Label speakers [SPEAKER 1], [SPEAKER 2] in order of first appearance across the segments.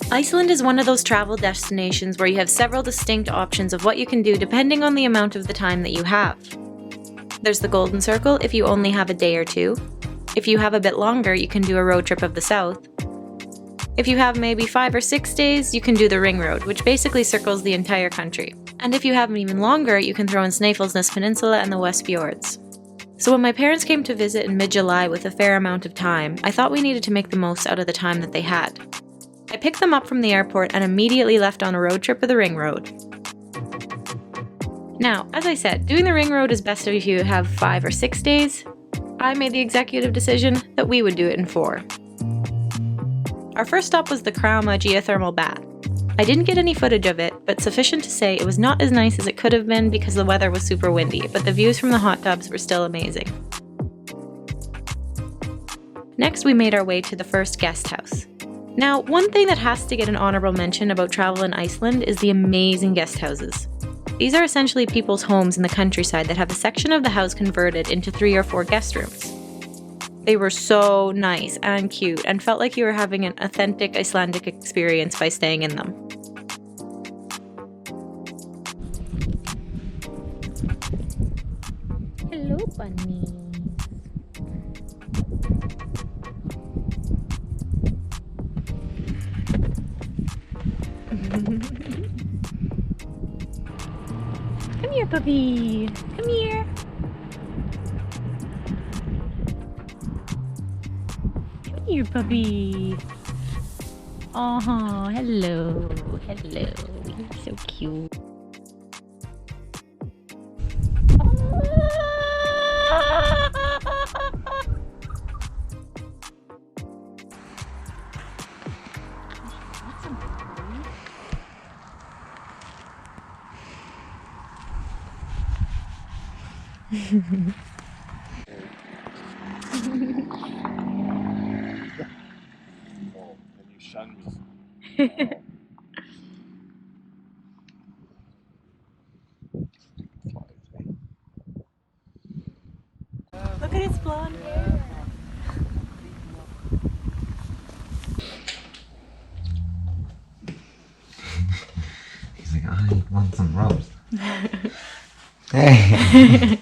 [SPEAKER 1] Iceland is one of those travel destinations where you have several distinct options of what you can do depending on the amount of the time that you have. There's the Golden Circle if you only have a day or two. If you have a bit longer, you can do a road trip of the south. If you have maybe 5 or 6 days, you can do the Ring Road, which basically circles the entire country. And if you have even longer, you can throw in Snæfellsnes Peninsula and the West Fjords. So when my parents came to visit in mid-July with a fair amount of time, I thought we needed to make the most out of the time that they had. I picked them up from the airport and immediately left on a road trip of the Ring Road. Now, as I said, doing the Ring Road is best if you have 5 or 6 days. I made the executive decision that we would do it in 4. Our first stop was the Krauma geothermal bath. I didn't get any footage of it, but sufficient to say it was not as nice as it could have been because the weather was super windy, but the views from the hot tubs were still amazing. Next, we made our way to the first guest house. Now, one thing that has to get an honorable mention about travel in Iceland is the amazing guest houses. These are essentially people's homes in the countryside that have a section of the house converted into 3 or 4 guest rooms. They were so nice and cute and felt like you were having an authentic Icelandic experience by staying in them. Hello, bunny. Come here, puppy. Come here. Come here, puppy. Oh, hello. Hello. You're so cute. Look at his blonde hair.
[SPEAKER 2] He's like, I want some rubs. Hey.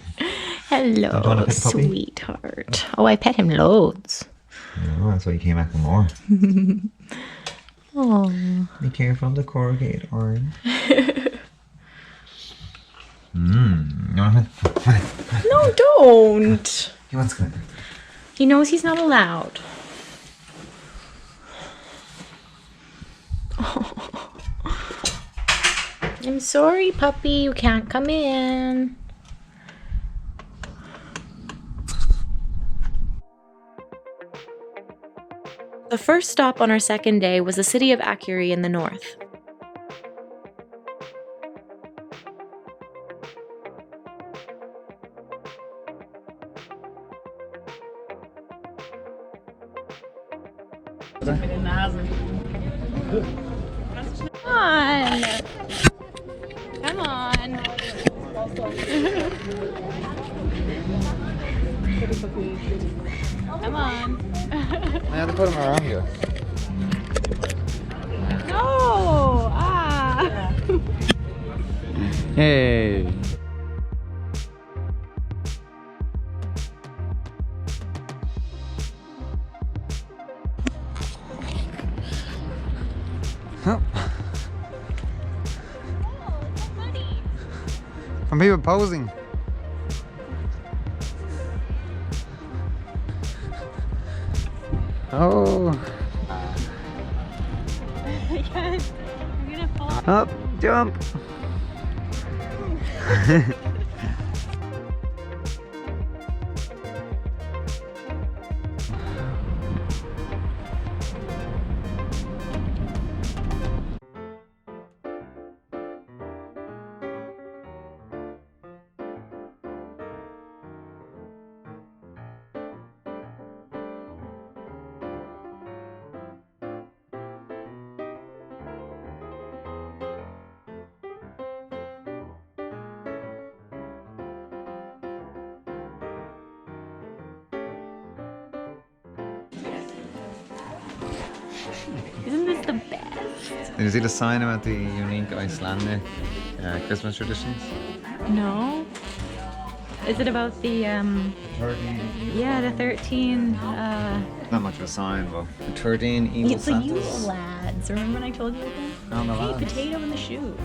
[SPEAKER 1] Hello, sweetheart. Oh, I pet him loads.
[SPEAKER 2] No, that's why he came back for more.
[SPEAKER 1] Oh.
[SPEAKER 2] Be careful of the corrugated iron.
[SPEAKER 1] No, don't.
[SPEAKER 2] He wants to go.
[SPEAKER 1] He knows he's not allowed. Oh. I'm sorry, puppy. You can't come in. The first stop on our second day was the city of Akureyri in the north. Come on! Come on! Come on!
[SPEAKER 2] I have to put him around you.
[SPEAKER 1] No! Ah!
[SPEAKER 2] Hey! Huh. From people posing. Oh.
[SPEAKER 1] Yes, you're gonna fall.
[SPEAKER 2] Up, jump.
[SPEAKER 1] Isn't this the best?
[SPEAKER 2] Did you see the sign about the unique Icelandic Christmas traditions?
[SPEAKER 1] No. Is it about the
[SPEAKER 2] 13.
[SPEAKER 1] yeah, the 13
[SPEAKER 2] Not much of a sign, but the 13 evil
[SPEAKER 1] it's the Yule
[SPEAKER 2] Santas.
[SPEAKER 1] lads. Remember when I told you about them?
[SPEAKER 2] Oh, the
[SPEAKER 1] Hey,
[SPEAKER 2] lads.
[SPEAKER 1] potato in the shoe.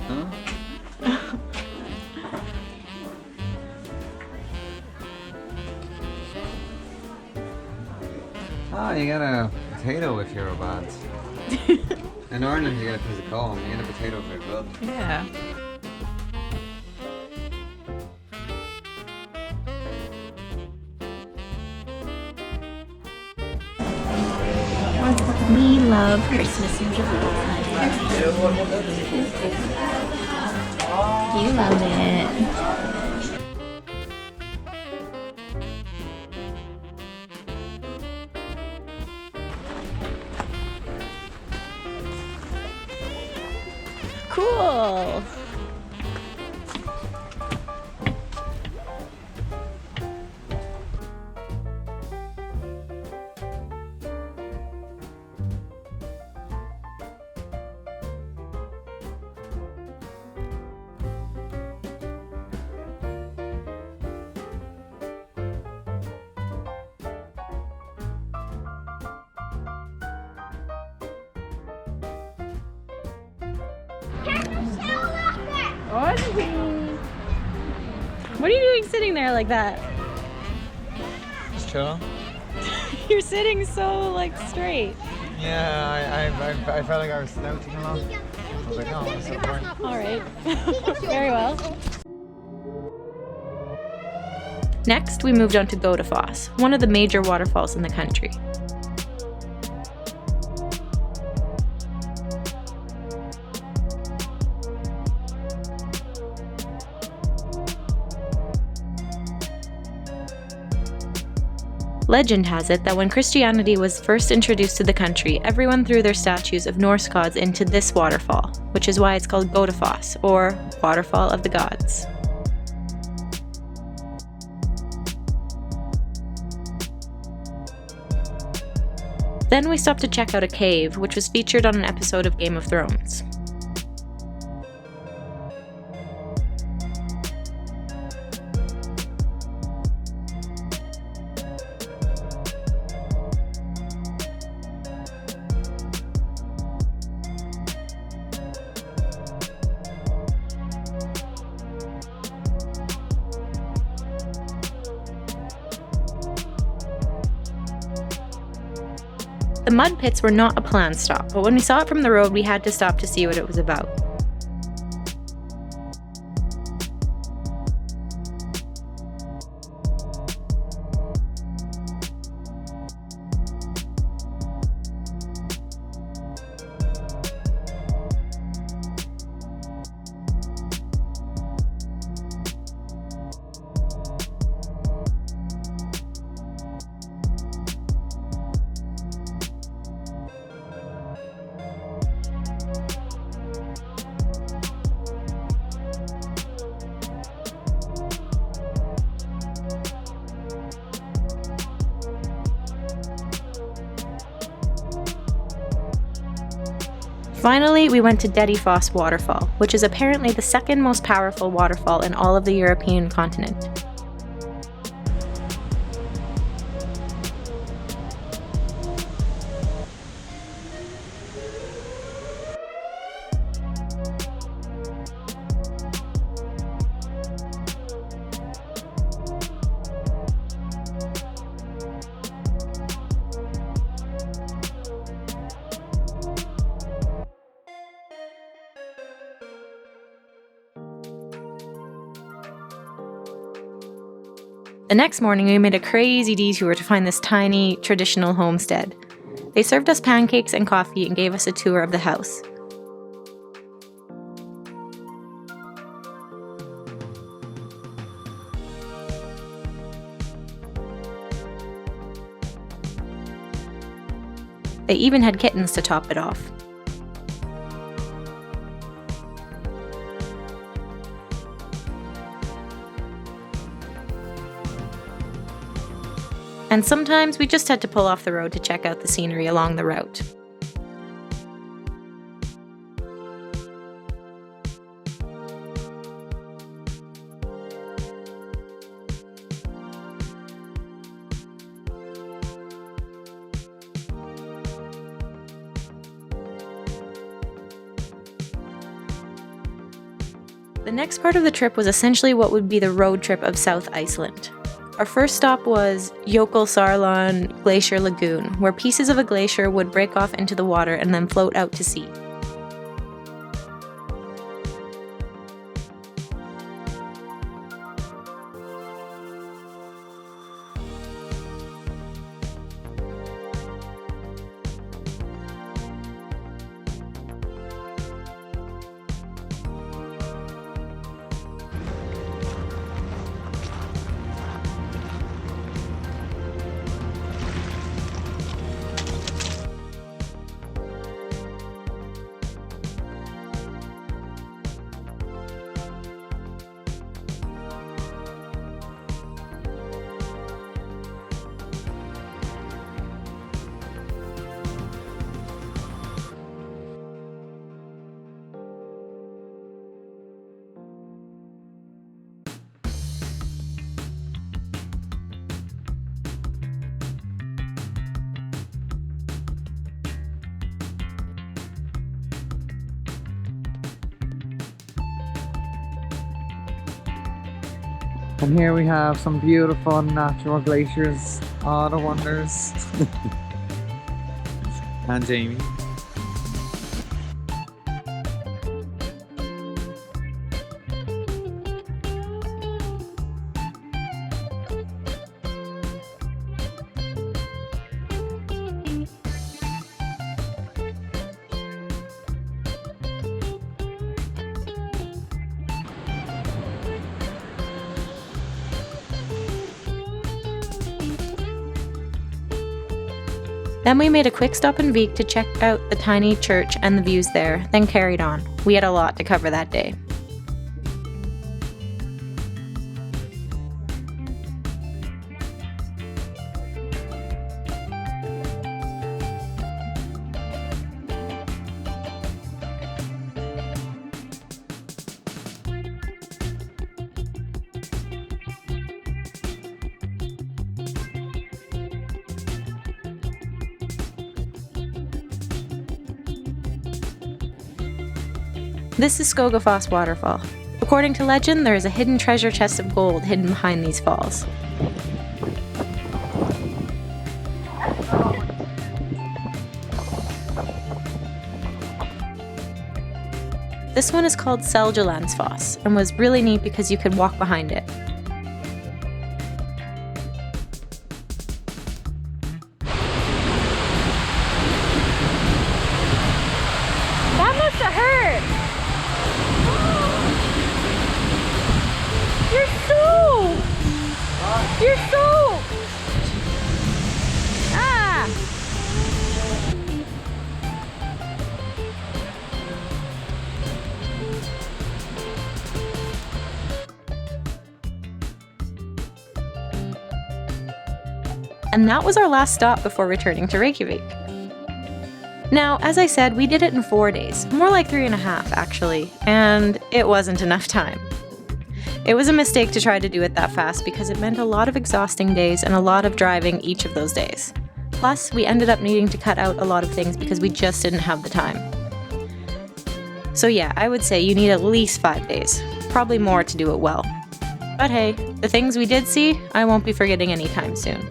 [SPEAKER 2] Huh? Oh, you get a potato if you're a bad. In Ireland, you get a piece of corn. You get a potato if you're good.
[SPEAKER 1] Yeah. We love Christmas in July. You love it. Cool. What are you doing sitting there like that?
[SPEAKER 2] Just chilling.
[SPEAKER 1] You're sitting so like straight.
[SPEAKER 2] Yeah, I felt like I was slouching along. I was like, oh, what's the point?
[SPEAKER 1] All right. Very well. Next, we moved on to Godafoss, one of the major waterfalls in the country. Legend has it that when Christianity was first introduced to the country, everyone threw their statues of Norse gods into this waterfall, which is why it's called Godafoss, or Waterfall of the Gods. Then we stopped to check out a cave, which was featured on an episode of Game of Thrones. The mud pits were not a planned stop, but when we saw it from the road, we had to stop to see what it was about. Finally, we went to Dettifoss waterfall, which is apparently the second most powerful waterfall in all of the European continent. The next morning, we made a crazy detour to find this tiny, traditional homestead. They served us pancakes and coffee and gave us a tour of the house. They even had kittens to top it off. and sometimes we just had to pull off the road to check out the scenery along the route. The next part of the trip was essentially what would be the road trip of South Iceland. Our first stop was Jokulsarlon Glacier Lagoon, where pieces of a glacier would break off into the water and then float out to sea.
[SPEAKER 3] And here we have some beautiful natural glaciers, all the wonders. And Jamie.
[SPEAKER 1] Then we made a quick stop in Vik to check out the tiny church and the views there, then carried on. We had a lot to cover that day. This is Skogafoss waterfall. According to legend, there is a hidden treasure chest of gold hidden behind these falls. This one is called Seljalandsfoss and was really neat because you could walk behind it. That must have hurt! You're soaked! Ah! And that was our last stop before returning to Reykjavik. Now, as I said, we did it in 4 days, more like 3.5 actually, and it wasn't enough time. It was a mistake to try to do it that fast because it meant a lot of exhausting days and a lot of driving each of those days. Plus, we ended up needing to cut out a lot of things because we just didn't have the time. So yeah, I would say you need at least 5 days, probably more to do it well. But hey, the things we did see, I won't be forgetting anytime soon.